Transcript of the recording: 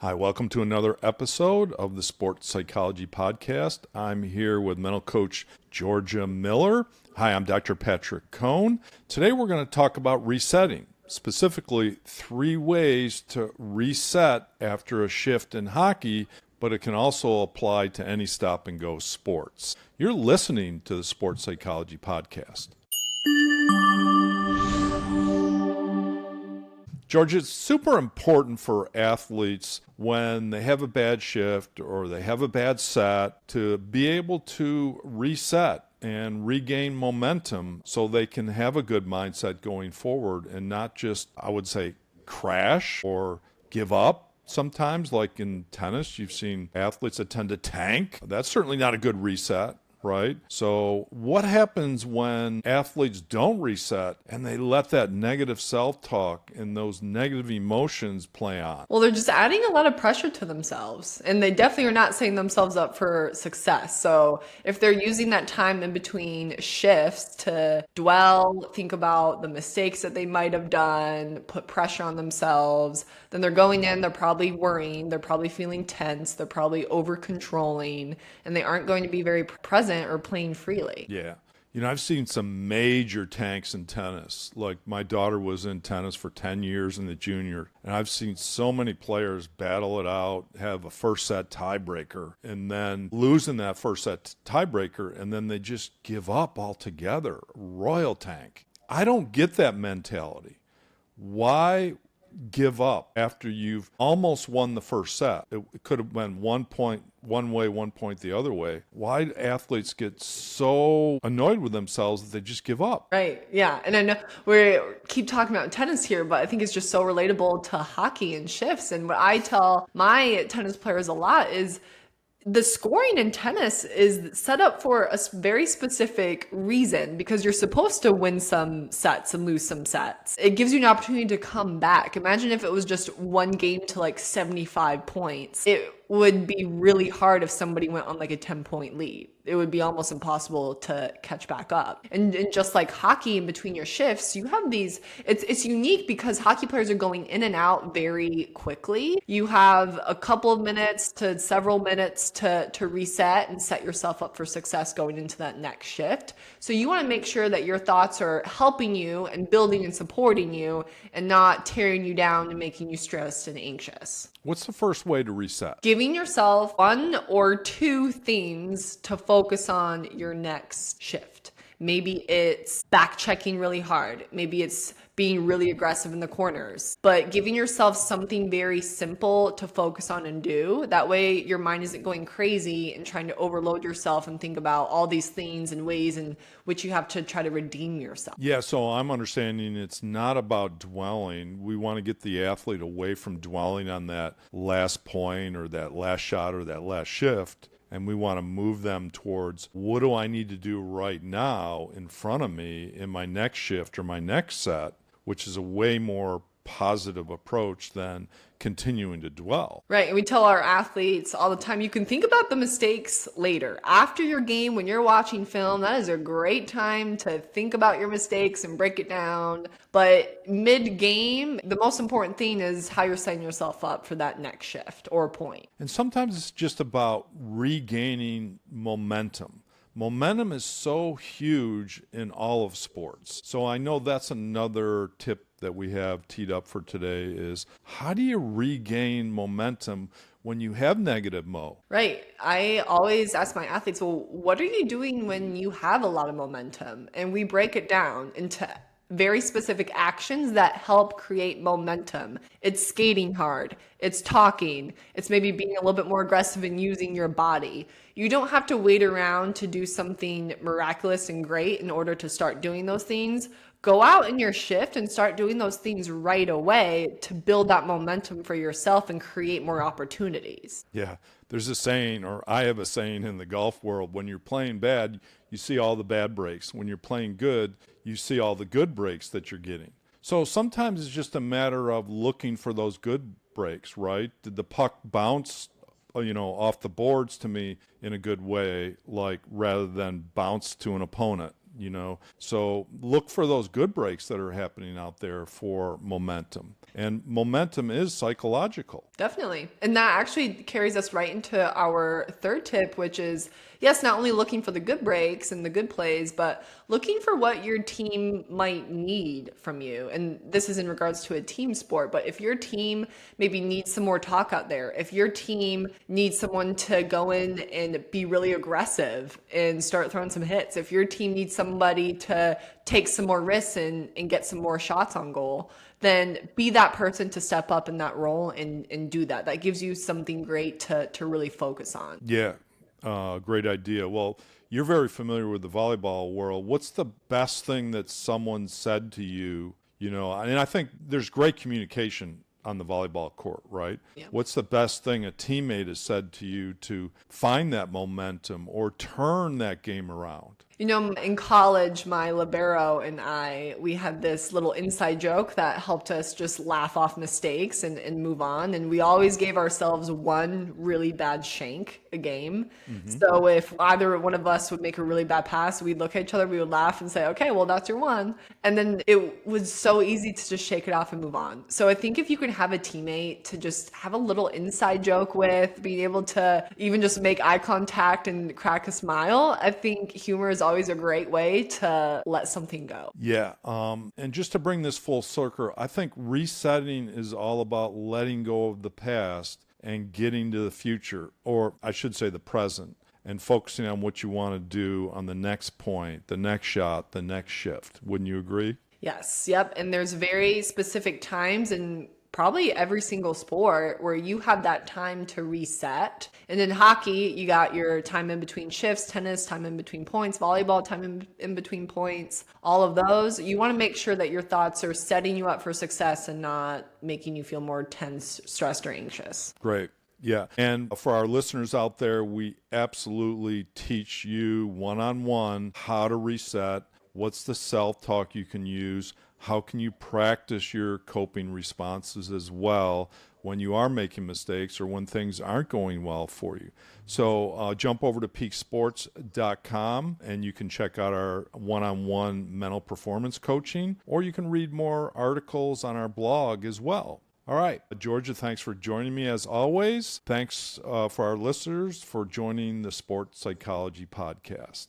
Hi, welcome to another episode of the Sports Psychology Podcast. I'm here with mental coach Georgia Miller. Hi, I'm Dr. Patrick Cohn. Today we're going to talk about resetting, specifically 3 ways to reset after a shift in hockey, but it can also apply to any stop and go sports. You're listening to the Sports Psychology Podcast. George, it's super important for athletes when they have a bad shift or they have a bad set to be able to reset and regain momentum so they can have a good mindset going forward and not just, I would say, crash or give up. Sometimes, like in tennis, you've seen athletes that tend to tank. That's certainly not a good reset. Right? So what happens when athletes don't reset and they let that negative self-talk and those negative emotions play on? Well, they're just adding a lot of pressure to themselves, and they definitely are not setting themselves up for success. So if they're using that time in between shifts to dwell, think about the mistakes that they might have done, put pressure on themselves, then they're going in, they're probably worrying, they're probably feeling tense, they're probably over controlling, and they aren't going to be very present or playing freely. Yeah. I've seen some major tanks in tennis. Like my daughter was in tennis for 10 years in the junior, and I've seen so many players battle it out, have a first set tiebreaker, and then losing that first set tiebreaker, and then they just give up altogether. Royal tank. I don't get that mentality. Why give up after you've almost won the first set? It could have been 1 point one way, 1 point the other way. Why do athletes get so annoyed with themselves that they just give up? Right. Yeah. And I know we keep talking about tennis here, but I think it's just so relatable to hockey and shifts. And what I tell my tennis players a lot is the scoring in tennis is set up for a very specific reason because you're supposed to win some sets and lose some sets. It gives you an opportunity to come back. Imagine if it was just one game to like 75 points. It would be really hard if somebody went on like a 10-point lead. It would be almost impossible to catch back up. And just like hockey, in between your shifts, you have these, it's unique because hockey players are going in and out very quickly. You have a couple of minutes to several minutes to reset and set yourself up for success going into that next shift. So you want to make sure that your thoughts are helping you and building and supporting you and not tearing you down and making you stressed and anxious. What's the first way to reset? Giving yourself 1 or 2 things to focus on your next shift. Maybe it's back checking really hard. Maybe it's being really aggressive in the corners, but giving yourself something very simple to focus on and do. That way your mind isn't going crazy and trying to overload yourself and think about all these things and ways in which you have to try to redeem yourself. Yeah, so I'm understanding it's not about dwelling. We want to get the athlete away from dwelling on that last point or that last shot or that last shift. And we want to move them towards what do I need to do right now in front of me in my next shift or my next set, which is a way more positive approach than continuing to dwell. Right. And we tell our athletes all the time, you can think about the mistakes later. After your game, when you're watching film, that is a great time to think about your mistakes and break it down. But mid-game, the most important thing is how you're setting yourself up for that next shift or point. And sometimes it's just about regaining momentum. Momentum is so huge in all of sports. So I know that's another tip that we have teed up for today is how do you regain momentum when you have negative mo? Right. I always ask my athletes, well, what are you doing when you have a lot of momentum? And we break it down into very specific actions that help create momentum. It's skating hard. It's talking. It's maybe being a little bit more aggressive and using your body. You don't have to wait around to do something miraculous and great in order to start doing those things. Go out in your shift and start doing those things right away to build that momentum for yourself and create more opportunities. Yeah, there's a saying, or I have a saying in the golf world, when you're playing bad, you see all the bad breaks. When you're playing good, you see all the good breaks that you're getting. So sometimes it's just a matter of looking for those good breaks, right? Did the puck bounce, off the boards to me in a good way, like rather than bounce to an opponent? So look for those good breaks that are happening out there for momentum. And momentum is psychological. Definitely. And that actually carries us right into our third tip, which is, yes, not only looking for the good breaks and the good plays, but looking for what your team might need from you. And this is in regards to a team sport, but if your team maybe needs some more talk out there, if your team needs someone to go in and be really aggressive and start throwing some hits, if your team needs somebody to take some more risks and get some more shots on goal, then be that person to step up in that role and do that. That gives you something great to really focus on. Yeah, great idea. Well, you're very familiar with the volleyball world. What's the best thing that someone said to you? And I think there's great communication on the volleyball court, right? Yeah. What's the best thing a teammate has said to you to find that momentum or turn that game around? In college, my libero and we had this little inside joke that helped us just laugh off mistakes and move on. And we always gave ourselves one really bad shank a game. Mm-hmm. So if either one of us would make a really bad pass, we'd look at each other, we would laugh and say, okay, well, that's your one. And then it was so easy to just shake it off and move on. So I think if you can have a teammate to just have a little inside joke with, being able to even just make eye contact and crack a smile, I think humor is always a great way to let something go. Yeah. And just to bring this full circle, I think resetting is all about letting go of the past and getting to the future, or I should say the present, and focusing on what you want to do on the next point, the next shot, the next shift. Wouldn't you agree? Yes. Yep. And there's very specific times in probably every single sport where you have that time to reset. And in hockey, you got your time in between shifts, tennis, time in between points, volleyball, time in between points, all of those. You want to make sure that your thoughts are setting you up for success and not making you feel more tense, stressed, or anxious. Great. Yeah. And for our listeners out there, we absolutely teach you one-on-one how to reset. What's the self-talk you can use? How can you practice your coping responses as well when you are making mistakes or when things aren't going well for you? So jump over to peaksports.com and you can check out our one-on-one mental performance coaching, or you can read more articles on our blog as well. All right, Georgia, thanks for joining me as always. Thanks for our listeners for joining the Sports Psychology Podcast.